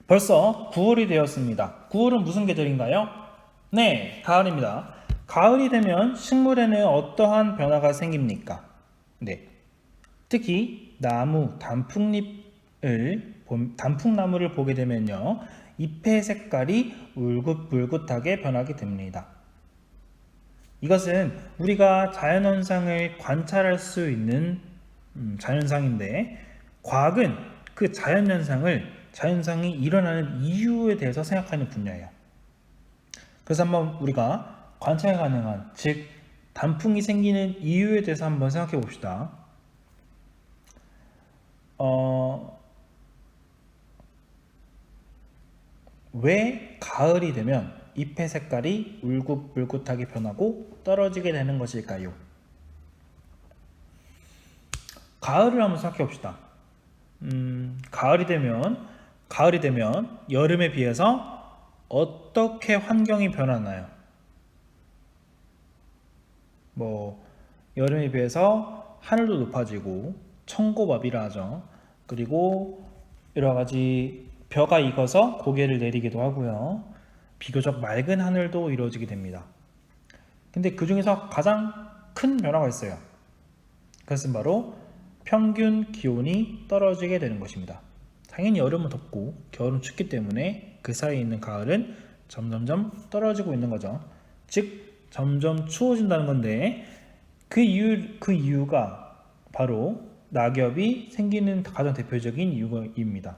벌써 9월이 되었습니다. 9월은 무슨 계절인가요? 네, 가을입니다. 가을이 되면 식물에는 어떠한 변화가 생깁니까? 네, 특히 단풍나무를 보게 되면요, 잎의 색깔이 울긋불긋하게 변하게 됩니다. 이것은 우리가 자연현상을 관찰할 수 있는 자연현상인데, 과학은 그 자연현상이 일어나는 이유에 대해서 생각하는 분야예요. 그래서 한번 우리가 관찰 가능한, 즉 단풍이 생기는 이유에 대해서 한번 생각해 봅시다. 왜 가을이 되면 잎의 색깔이 울긋불긋하게 변하고 떨어지게 되는 것일까요? 가을을 한번 생각해 봅시다. 가을이 되면 여름에 비해서 어떻게 환경이 변하나요? 여름에 비해서 하늘도 높아지고 천고밥이라 하죠. 그리고 여러 가지 벼가 익어서 고개를 내리기도 하고요. 비교적 맑은 하늘도 이루어지게 됩니다. 근데 그 중에서 가장 큰 변화가 있어요. 그것은 바로 평균 기온이 떨어지게 되는 것입니다. 당연히 여름은 덥고 겨울은 춥기 때문에 그 사이에 있는 가을은 점점점 떨어지고 있는 거죠. 즉 점점 추워진다는 건데 그 이유가 바로 낙엽이 생기는 가장 대표적인 이유입니다.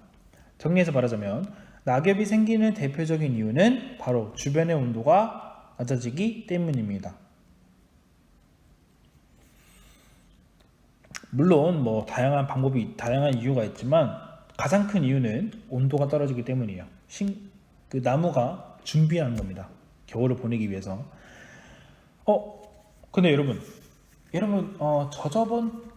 정리해서 말하자면 낙엽이 생기는 대표적인 이유는 바로 주변의 온도가 낮아지기 때문입니다. 물론 다양한 이유가 있지만 가장 큰 이유는 온도가 떨어지기 때문이에요. 그 나무가 준비하는 겁니다. 겨울을 보내기 위해서. 근데 여러분 저저번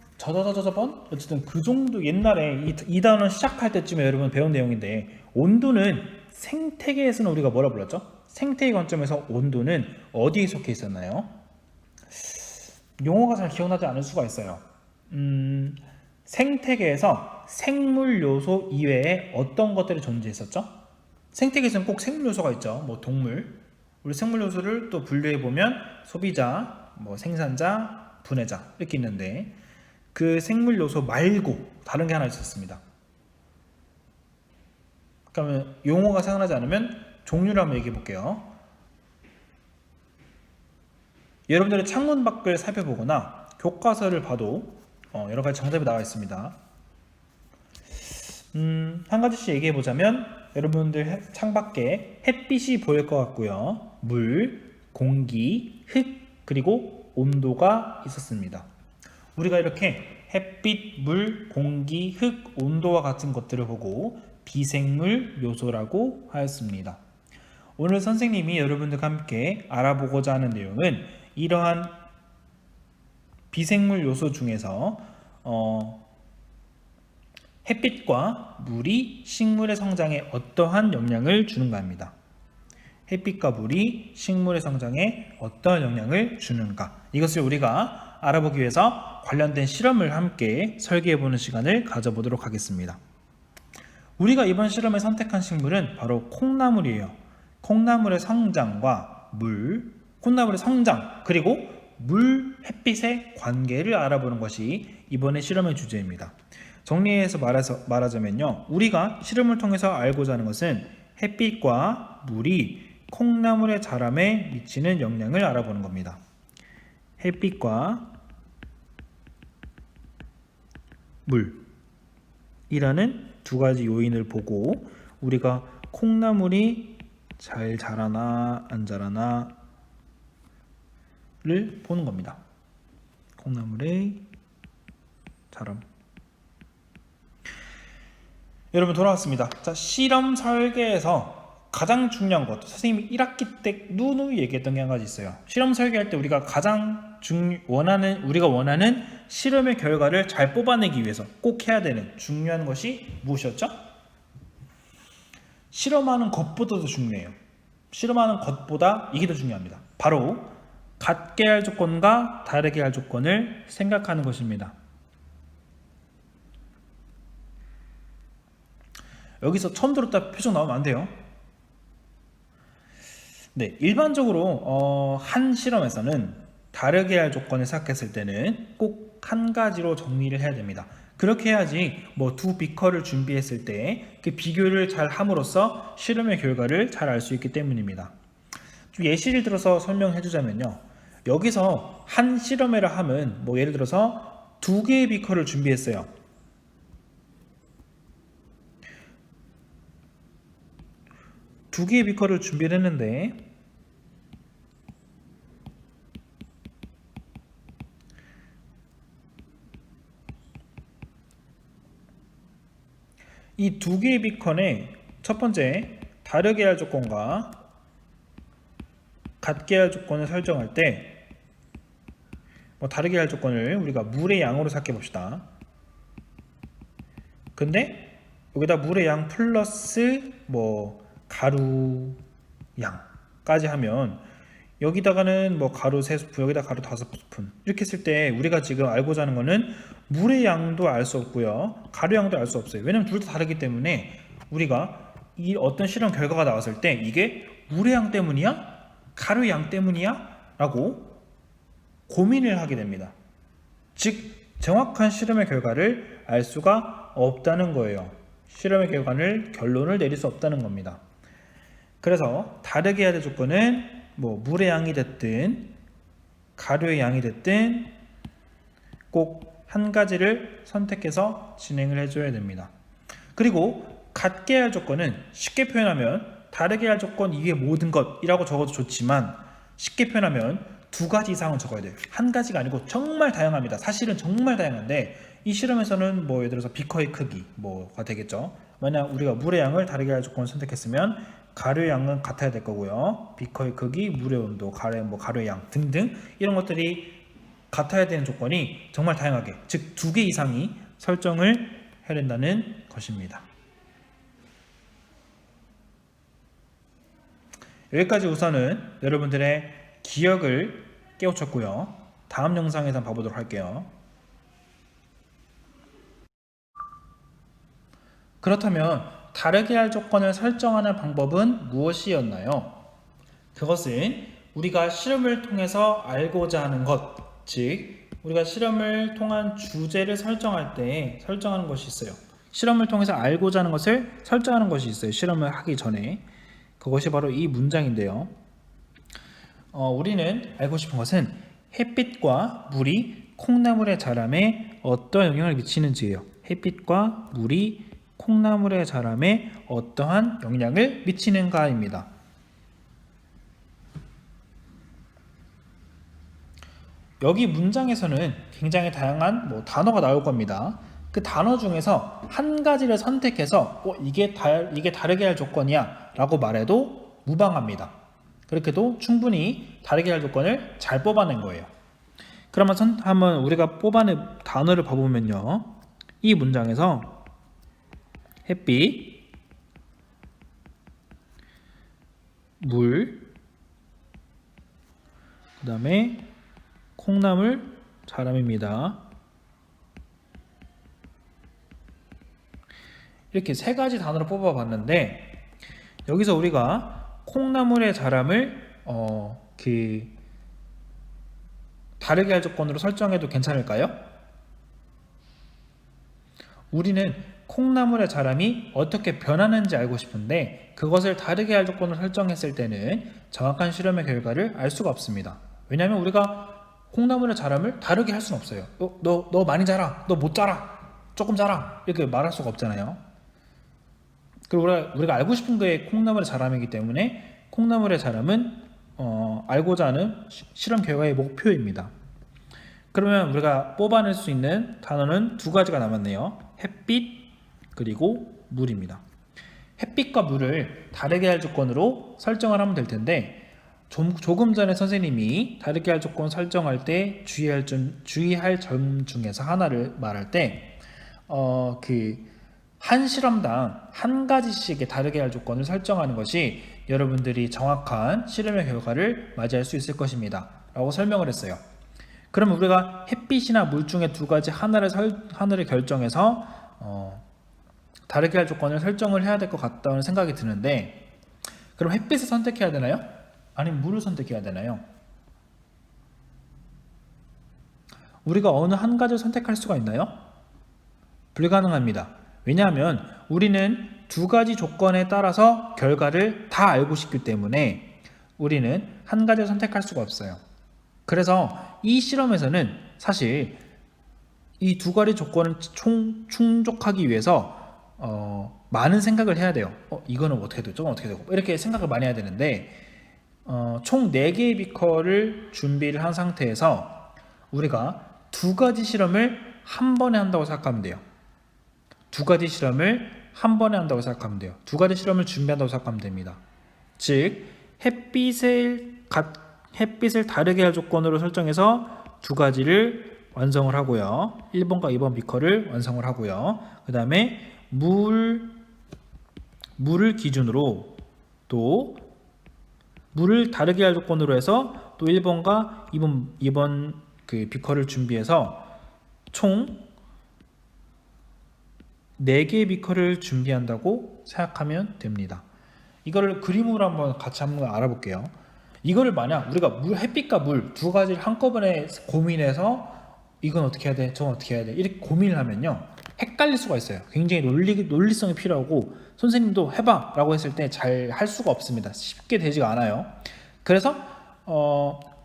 어쨌든 그 정도 옛날에 이 단어 시작할 때쯤에 여러분 배운 내용인데, 온도는 생태계에서는 우리가 뭐라 불렀죠? 생태계 관점에서 온도는 어디에 속해 있었나요? 용어가 잘 기억나지 않을 수가 있어요. 생태계에서 생물 요소 이외에 어떤 것들이 존재했었죠? 생태계에서는 꼭 생물 요소가 있죠. 동물. 우리 생물 요소를 또 분류해 보면 소비자, 생산자, 분해자 이렇게 있는데, 그 생물 요소 말고 다른 게 하나 있었습니다. 그러면 용어가 생각나지 않으면 종류를 한번 얘기해 볼게요. 여러분들의 창문 밖을 살펴보거나 교과서를 봐도 여러 가지 정답이 나와 있습니다. 한 가지씩 얘기해 보자면 여러분들 창밖에 햇빛이 보일 것 같고요. 물, 공기, 흙, 그리고 온도가 있었습니다. 우리가 이렇게 햇빛, 물, 공기, 흙, 온도와 같은 것들을 보고 비생물 요소라고 하였습니다. 오늘 선생님이 여러분들과 함께 알아보고자 하는 내용은 이러한 비생물 요소 중에서 햇빛과 물이 식물의 성장에 어떠한 영향을 주는가입니다. 햇빛과 물이 식물의 성장에 어떠한 영향을 주는가, 이것을 우리가 알아보기 위해서 관련된 실험을 함께 설계해보는 시간을 가져보도록 하겠습니다. 우리가 이번 실험에 선택한 식물은 바로 콩나물이에요. 콩나물의 성장 그리고 물, 햇빛의 관계를 알아보는 것이 이번의 실험의 주제입니다. 정리해서 말하자면요, 우리가 실험을 통해서 알고자 하는 것은 햇빛과 물이 콩나물의 자람에 미치는 영향을 알아보는 겁니다. 햇빛과 물이라는 두 가지 요인을 보고 우리가 콩나물이 잘 자라나 안 자라나를 보는 겁니다. 콩나물의 자람. 여러분 돌아왔습니다. 자, 실험 설계에서 가장 중요한 것, 선생님이 1학기 때 누누이 얘기했던 게 한 가지 있어요. 실험 설계할 때 우리가 우리가 원하는 실험의 결과를 잘 뽑아내기 위해서 꼭 해야 되는 중요한 것이 무엇이었죠? 실험하는 것보다도 중요해요. 실험하는 것보다 이게 더 중요합니다. 바로 같게 할 조건과 다르게 할 조건을 생각하는 것입니다. 여기서 처음 들었다 표정 나오면 안 돼요. 네, 일반적으로 한 실험에서는 다르게 할 조건을 생각했을 때는 꼭 한 가지로 정리를 해야 됩니다. 그렇게 해야지 뭐 두 비커를 준비했을 때 그 비교를 잘 함으로써 실험의 결과를 잘 알 수 있기 때문입니다. 좀 예시를 들어서 설명해 주자면요. 여기서 한 실험회라 함은 뭐 예를 들어서 두 개의 비커를 준비했어요. 두 개의 비커를 준비를 했는데 이 두 개의 비컨의 첫 번째 다르게 할 조건과 같게 할 조건을 설정할 때 뭐 다르게 할 조건을 우리가 물의 양으로 생각해 봅시다. 근데 여기다 물의 양 플러스 뭐 가루 양까지 하면 여기다가는 뭐 가루 3스푼, 여기다 가루 5스푼 이렇게 했을 때 우리가 지금 알고자 하는 거는 물의 양도 알 수 없고요, 가루 양도 알 수 없어요. 왜냐면 둘 다 다르기 때문에 우리가 이 어떤 실험 결과가 나왔을 때 이게 물의 양 때문이야? 가루 양 때문이야? 라고 고민을 하게 됩니다. 즉 정확한 실험의 결과를 알 수가 없다는 거예요. 실험의 결론을 내릴 수 없다는 겁니다. 그래서 다르게 해야 될 조건은 뭐 물의 양이 됐든 가루의 양이 됐든 꼭 한 가지를 선택해서 진행을 해줘야 됩니다. 그리고 같게 할 조건은 쉽게 표현하면 다르게 할 조건 이게 모든 것이라고 적어도 좋지만 쉽게 표현하면 두 가지 이상은 적어야 돼요. 한 가지가 아니고 정말 다양합니다. 사실은 정말 다양한데 이 실험에서는 뭐 예를 들어서 비커의 크기 뭐가 되겠죠. 만약 우리가 물의 양을 다르게 할 조건을 선택했으면 가루의 양은 같아야 될 거고요. 비커의 크기, 물의 온도, 가루의 양 등등 이런 것들이 같아야 되는 조건이 정말 다양하게, 즉 2개 이상이 설정을 해야 된다는 것입니다. 여기까지 우선은 여러분들의 기억을 깨우쳤고요. 다음 영상에서 봐보도록 할게요. 그렇다면 다르게 할 조건을 설정하는 방법은 무엇이었나요? 그것은 우리가 실험을 통해서 알고자 하는 것, 즉 우리가 실험을 통한 주제를 설정할 때 설정하는 것이 있어요. 실험을 통해서 알고자 하는 것을 설정하는 것이 있어요. 실험을 하기 전에. 그것이 바로 이 문장인데요. 우리는 알고 싶은 것은 햇빛과 물이 콩나물의 자람에 어떤 영향을 미치는지예요. 햇빛과 물이 콩나물의 자람에 어떠한 영향을 미치는가입니다. 여기 문장에서는 굉장히 다양한 단어가 나올 겁니다. 그 단어 중에서 한 가지를 선택해서 이게 다르게 할 조건이야 라고 말해도 무방합니다. 그렇게도 충분히 다르게 할 조건을 잘 뽑아낸 거예요. 그러면 한번 우리가 뽑아낸 단어를 봐보면요. 이 문장에서 햇빛, 물, 그 다음에 콩나물 자람입니다. 이렇게 세 가지 단어를 뽑아봤는데 여기서 우리가 콩나물의 자람을 다르게 할 조건으로 설정해도 괜찮을까요? 우리는 콩나물의 자람이 어떻게 변하는지 알고 싶은데 그것을 다르게 할 조건으로 설정했을 때는 정확한 실험의 결과를 알 수가 없습니다. 왜냐하면 우리가 콩나물의 자람을 다르게 할 수는 없어요. 너 많이 자라, 너 못 자라, 조금 자라 이렇게 말할 수가 없잖아요. 그리고 우리가 알고 싶은 게 콩나물의 자람이기 때문에 콩나물의 자람은 알고자 하는 실험 결과의 목표입니다. 그러면 우리가 뽑아낼 수 있는 단어는 두 가지가 남았네요. 햇빛 그리고 물입니다. 햇빛과 물을 다르게 할 조건으로 설정을 하면 될 텐데 조금 전에 선생님이 다르게 할 조건 설정할 때 주의할 점 중에서 하나를 말할 때 한 실험당 한 가지씩의 다르게 할 조건을 설정하는 것이 여러분들이 정확한 실험의 결과를 맞이할 수 있을 것입니다 라고 설명을 했어요. 그러면 우리가 햇빛이나 물 중에 두 가지 하나를 결정해서 다르게 할 조건을 설정을 해야 될 것 같다는 생각이 드는데, 그럼 햇빛을 선택해야 되나요? 아니면 물을 선택해야 되나요? 우리가 어느 한 가지를 선택할 수가 있나요? 불가능합니다. 왜냐하면 우리는 두 가지 조건에 따라서 결과를 다 알고 싶기 때문에 우리는 한 가지를 선택할 수가 없어요. 그래서 이 실험에서는 사실 이 두 가지 조건을 충족하기 위해서 많은 생각을 해야 돼요. 이거는 어떻게 되고 저건 어떻게 되고 이렇게 생각을 많이 해야 되는데, 총 4개의 비커를 준비를 한 상태에서 우리가 두 가지 실험을 한 번에 한다고 생각하면 돼요. 두 가지 실험을 한 번에 한다고 생각하면 돼요. 두 가지 실험을 준비한다고 생각하면 됩니다. 즉 햇빛을 다르게 할 조건으로 설정해서 두 가지를 완성을 하고요. 1번과 2번 비커를 완성을 하고요. 그 다음에 물을 기준으로 또 물을 다르게 할 조건으로 해서 또 1번과 2번 그 비커를 준비해서 총 4개의 비커를 준비한다고 생각하면 됩니다. 이거를 그림으로 같이 한번 알아볼게요. 이거를 만약 우리가 햇빛과 물 두 가지를 한꺼번에 고민해서 이건 어떻게 해야 돼? 저건 어떻게 해야 돼? 이렇게 고민을 하면요, 헷갈릴 수가 있어요. 굉장히 논리성이 필요하고 선생님도 해봐 라고 했을 때 잘 할 수가 없습니다. 쉽게 되지가 않아요. 그래서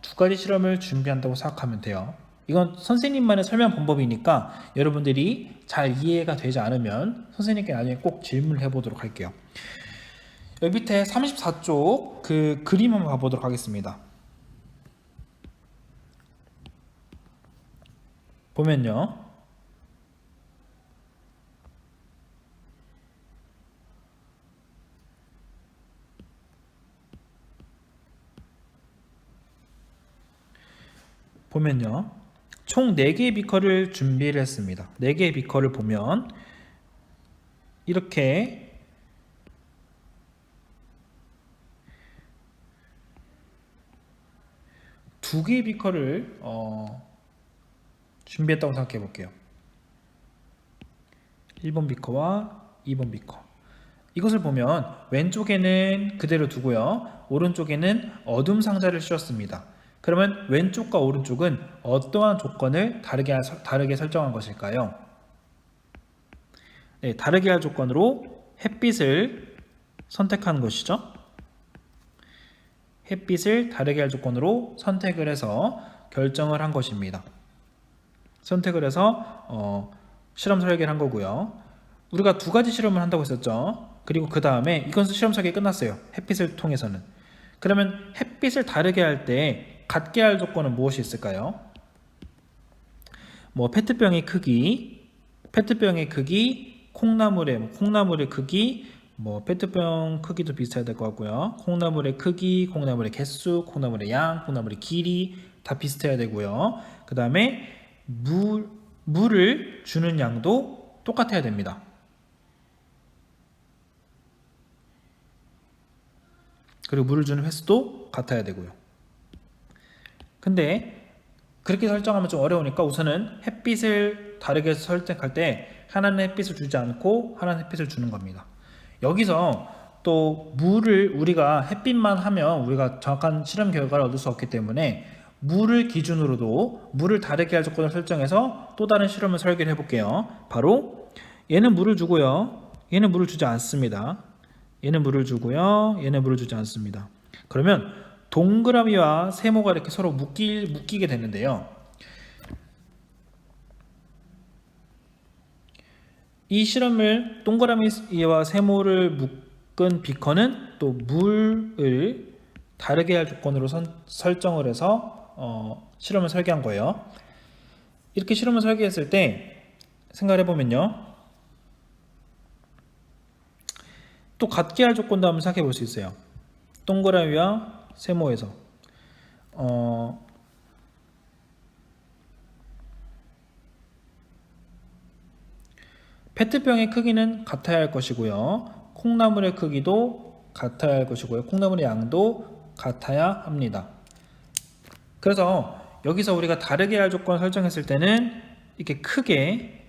두 가지 실험을 준비한다고 생각하면 돼요. 이건 선생님만의 설명 방법이니까 여러분들이 잘 이해가 되지 않으면 선생님께 나중에 꼭 질문을 해보도록 할게요. 여기 밑에 34쪽 그 그림 한번 봐보도록 하겠습니다. 보면요, 총 4개의 비커를 준비를 했습니다. 4개의 비커를 보면 이렇게 두 개의 비커를 준비했다고 생각해 볼게요. 1번 비커와 2번 비커. 이것을 보면 왼쪽에는 그대로 두고요, 오른쪽에는 어둠 상자를 씌웠습니다. 그러면 왼쪽과 오른쪽은 어떠한 조건을 다르게 설정한 것일까요? 네, 다르게 할 조건으로 햇빛을 선택하는 것이죠. 햇빛을 다르게 할 조건으로 선택을 해서 결정을 한 것입니다. 선택을 해서 실험 설계를 한 거고요. 우리가 두 가지 실험을 한다고 했었죠. 그리고 그 다음에 이것은 실험 설계 끝났어요. 햇빛을 통해서는. 그러면 햇빛을 다르게 할 때 같게 할 조건은 무엇이 있을까요? 페트병의 크기, 콩나물의 크기, 페트병 크기도 비슷해야 될 것 같고요. 콩나물의 크기, 콩나물의 개수, 콩나물의 양, 콩나물의 길이 다 비슷해야 되고요. 그 다음에 물을 주는 양도 똑같아야 됩니다. 그리고 물을 주는 횟수도 같아야 되고요. 근데 그렇게 설정하면 좀 어려우니까 우선은 햇빛을 다르게 설정할 때 하나는 햇빛을 주지 않고 하나는 햇빛을 주는 겁니다. 여기서 또 물을 우리가 햇빛만 하면 우리가 정확한 실험 결과를 얻을 수 없기 때문에 물을 기준으로도 물을 다르게 할 조건을 설정해서 또 다른 실험을 설계를 해볼게요. 바로 얘는 물을 주고요, 얘는 물을 주지 않습니다. 얘는 물을 주고요, 얘는 물을 주지 않습니다. 그러면 동그라미와 세모가 이렇게 서로 묶이게 되는데요, 이 실험을 동그라미와 세모를 묶은 비커는 또 물을 다르게 할 조건으로 설정을 해서 실험을 설계한 거예요. 이렇게 실험을 설계했을 때 생각을 해보면요, 또 같게 할 조건도 한번 생각해 볼 수 있어요. 동그라미와 세모에서 페트병의 크기는 같아야 할 것이고요, 콩나물의 크기도 같아야 할 것이고요, 콩나물의 양도 같아야 합니다. 그래서 여기서 우리가 다르게 할 조건을 설정했을 때는 이렇게 크게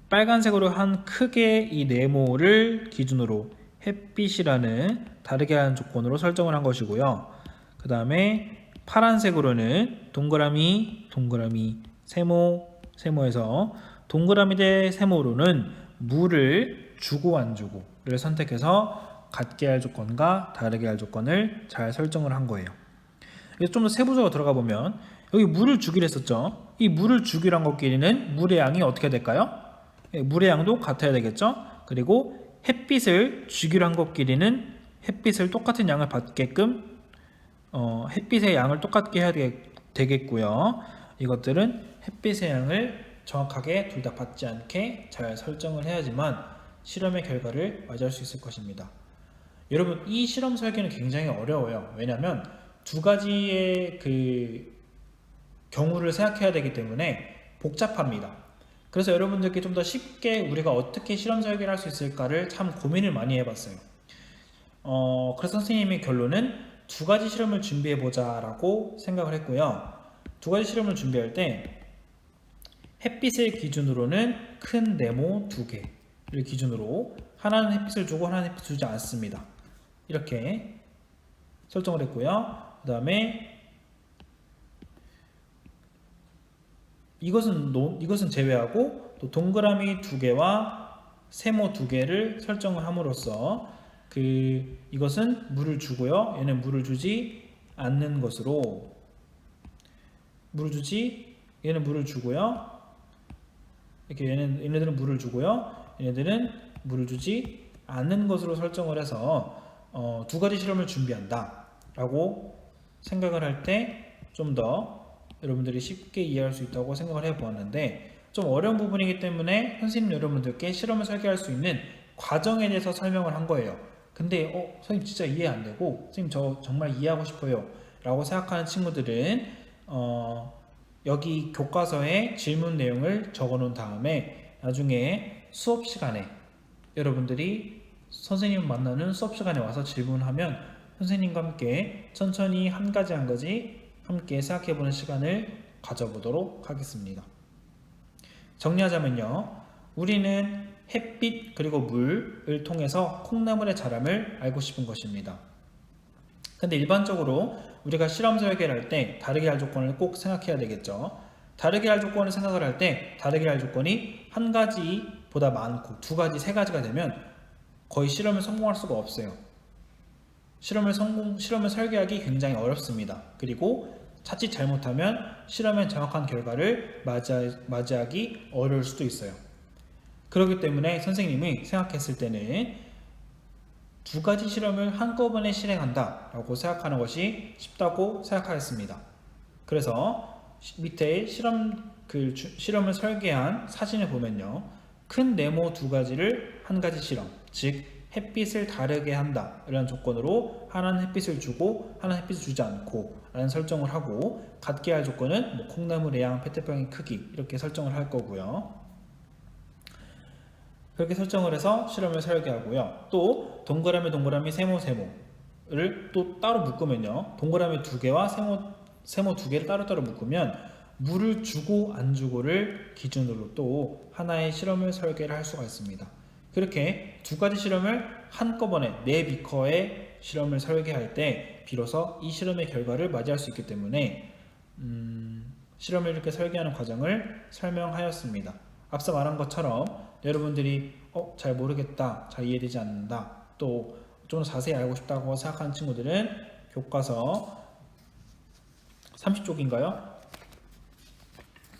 빨간색으로 한 크게 이 네모를 기준으로 햇빛이라는 다르게 하는 조건으로 설정을 한 것이고요. 그 다음에 파란색으로는 동그라미, 동그라미, 세모, 세모에서 동그라미 대 세모로는 물을 주고 안 주고를 선택해서 같게 할 조건과 다르게 할 조건을 잘 설정을 한 거예요. 좀 더 세부적으로 들어가 보면 여기 물을 주기로 했었죠. 이 물을 주기로 한 것끼리는 물의 양이 어떻게 될까요? 물의 양도 같아야 되겠죠. 그리고 햇빛을 주기로 한 것끼리는 햇빛을 똑같은 양을 받게끔 햇빛의 양을 똑같게 해야 되겠고요. 이것들은 햇빛의 양을 정확하게 둘 다 받지 않게 잘 설정을 해야지만 실험의 결과를 맞이할 수 있을 것입니다. 여러분, 이 실험 설계는 굉장히 어려워요. 왜냐하면 두 가지의 경우를 생각해야 되기 때문에 복잡합니다. 그래서 여러분들께 좀 더 쉽게 우리가 어떻게 실험 설계를 할 수 있을까를 참 고민을 많이 해봤어요. 그래서 선생님의 결론은 두 가지 실험을 준비해보자 라고 생각을 했고요. 두 가지 실험을 준비할 때 햇빛을 기준으로는 큰 네모 두 개를 기준으로 하나는 햇빛을 주고 하나는 햇빛을 주지 않습니다. 이렇게 설정을 했고요. 그 다음에 이것은 제외하고 또 동그라미 두 개와 세모 두 개를 설정을 함으로써 이것은 물을 주고요. 얘는 물을 주지 않는 것으로 얘는 물을 주고요. 이렇게 얘네들은 물을 주고요. 얘네들은 물을 주지 않는 것으로 설정을 해서 두 가지 실험을 준비한다 라고 생각을 할 때 좀 더 여러분들이 쉽게 이해할 수 있다고 생각을 해 보았는데, 좀 어려운 부분이기 때문에 선생님 여러분들께 실험을 설계할 수 있는 과정에 대해서 설명을 한 거예요. 근데 선생님 진짜 이해 안 되고 선생님 저 정말 이해하고 싶어요 라고 생각하는 친구들은 여기 교과서에 질문 내용을 적어 놓은 다음에 나중에 수업 시간에 여러분들이 선생님 만나는 수업 시간에 와서 질문하면 선생님과 함께 천천히 한 가지 한 가지 함께 생각해보는 시간을 가져보도록 하겠습니다. 정리하자면요, 우리는 햇빛 그리고 물을 통해서 콩나물의 자람을 알고 싶은 것입니다. 근데 일반적으로 우리가 실험 설계를 할 때 다르게 할 조건을 꼭 생각해야 되겠죠. 다르게 할 조건을 생각을 할 때 다르게 할 조건이 한 가지보다 많고 두 가지, 세 가지가 되면 거의 실험을 성공할 수가 없어요. 실험을 설계하기 굉장히 어렵습니다. 그리고 자칫 잘못하면 실험의 정확한 결과를 맞이하기 어려울 수도 있어요. 그렇기 때문에 선생님이 생각했을 때는 두 가지 실험을 한꺼번에 실행한다 라고 생각하는 것이 쉽다고 생각하였습니다. 그래서 밑에 실험을 설계한 사진을 보면요, 큰 네모 두 가지를 한 가지 실험, 즉 햇빛을 다르게 한다 이런 조건으로 하나는 햇빛을 주고 하나는 햇빛을 주지 않고 라는 설정을 하고, 같게 할 조건은 콩나물의 양, 페트병의 크기 이렇게 설정을 할 거고요. 그렇게 설정을 해서 실험을 설계하고요. 또 동그라미 세모를 또 따로 묶으면요, 동그라미 두 개와 세모 두 개를 따로따로 묶으면 물을 주고 안 주고를 기준으로 또 하나의 실험을 설계를 할 수가 있습니다. 그렇게 두 가지 실험을 한꺼번에 네 비커의 실험을 설계할 때 비로소 이 실험의 결과를 맞이할 수 있기 때문에 실험을 이렇게 설계하는 과정을 설명하였습니다. 앞서 말한 것처럼 여러분들이 잘 모르겠다, 잘 이해되지 않는다, 또 좀 자세히 알고 싶다고 생각하는 친구들은 교과서 30쪽인가요?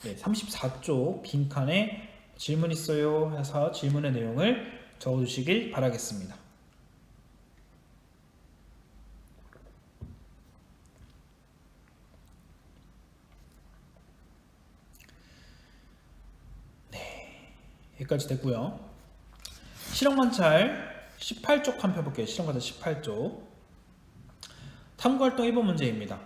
네, 34쪽 빈칸에 질문 있어요 해서 질문의 내용을 적어주시길 바라겠습니다. 네, 여기까지 됐고요. 실험관찰 18쪽 한번 펴볼게요. 실험관찰 18쪽 탐구활동 1번 문제입니다.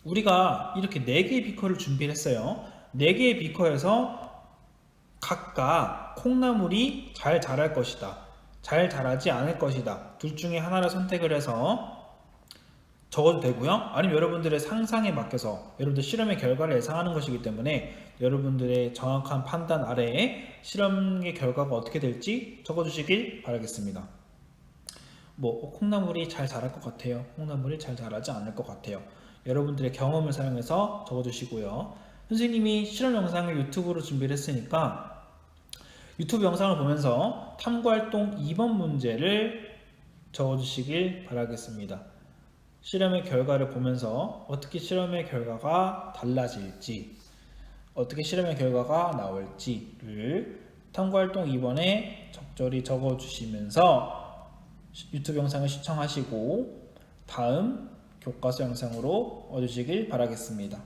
우리가 이렇게 4개의 비커를 준비를 했어요. 4개의 비커에서 각각 콩나물이 잘 자랄 것이다, 잘 자라지 않을 것이다, 둘 중에 하나를 선택을 해서 적어도 되고요. 아니면 여러분들의 상상에 맡겨서 여러분들 실험의 결과를 예상하는 것이기 때문에 여러분들의 정확한 판단 아래에 실험의 결과가 어떻게 될지 적어주시길 바라겠습니다. 뭐 콩나물이 잘 자랄 것 같아요. 콩나물이 잘 자라지 않을 것 같아요. 여러분들의 경험을 사용해서 적어주시고요. 선생님이 실험 영상을 유튜브로 준비를 했으니까 유튜브 영상을 보면서 탐구활동 2번 문제를 적어주시길 바라겠습니다. 실험의 결과를 보면서 어떻게 실험의 결과가 달라질지, 어떻게 실험의 결과가 나올지를 탐구활동 2번에 적절히 적어주시면서 유튜브 영상을 시청하시고 다음 교과서 영상으로 와주시길 바라겠습니다.